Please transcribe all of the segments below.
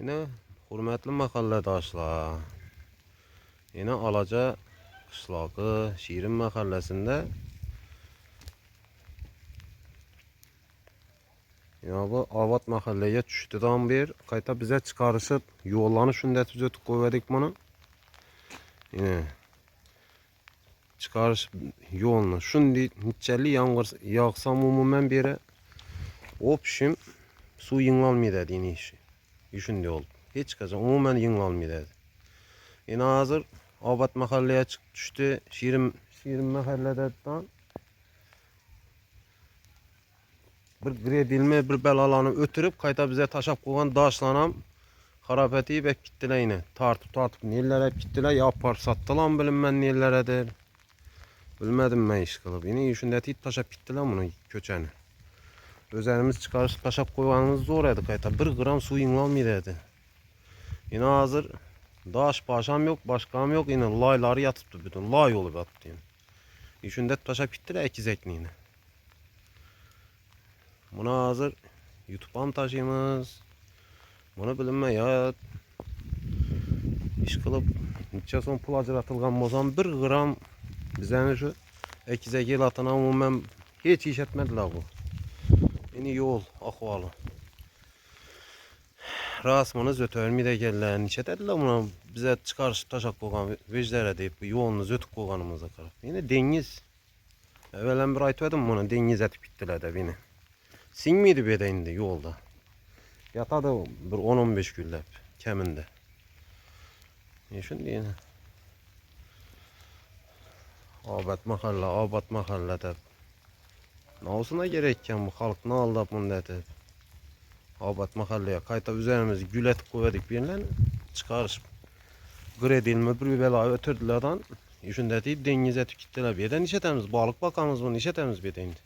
Yine hürmetli mahalledaşlar. Yine Alaca Kışlağı Şirin mahallesinde ya bu Avat mahalleye düştüden bir kayta bize çıkarışıp yollarını şunda tüzütüp koymadık bunu. Yine çıkarış yolunu şimdi nitçeli yağmur yağsam umumen biri opşim su yığılmıyor dediğini işi. Düşündü oldu. Hiç kaza umumen yığılmıyor dedi. Yine hazır Avat mahalleye düştü. Şirin mahalleden bir gredilme bir belalarını ötürüp kayta bize taşap koygan daşlanam harapeti bek gittiler yine. Tartıp nerelere gittiler yapar sattılar bilinmem nerelerdir. Bilmedim ben iş kılıp. Yine işinde tit taşap gittiler bunu köçeni. Üzerimiz çıkarışıp taşap koyganımız zor idi kayta. 1 gram su inanmıyor dedi. Yine hazır daş başam yok, başkam yok. Yine layları yatıptı bütün. Lay olup yattı yine. İşinde taşap gittiler ekizekliğine. Buna hazır YouTube'am taşıyımız. Bunu bilinme ya. İş kılıp neçə son pul acıratılgan bozan 1 gram bizden şu ekizek atına umumen hiç iş etmediler bu. Yine yol ahvalı. Rasmınız ötörmü de geldiler. Neçə dediler buna bize çıkarışıp taşak koygan vecdere deyip yolunuz ötüp koyganımıza karab. Yine deniz. Evvelen bir aytmadım bunu deniz etip gittiler de beni. Sin miydi bedeyinde yolda? Yatadı bir 10-15 güllep keminde. Şimdi yine Abat mahalle de. Nasına gerekken bu halk ne aldı bunu dedi. Abat mahalleye kayta üzerimizi gület kuvvedik birlen çıkarış. Gredilme bir bela ötürdülerden. Şimdi dedi denize tükettiler. Bir de nişetemiz balık bakamız bunu nişetemiz bir deyindi.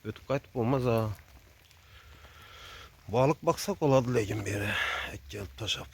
Ötüp kaytıp olmaz ha. Balık baksak oladı lekin biri. Ek gelip taşap.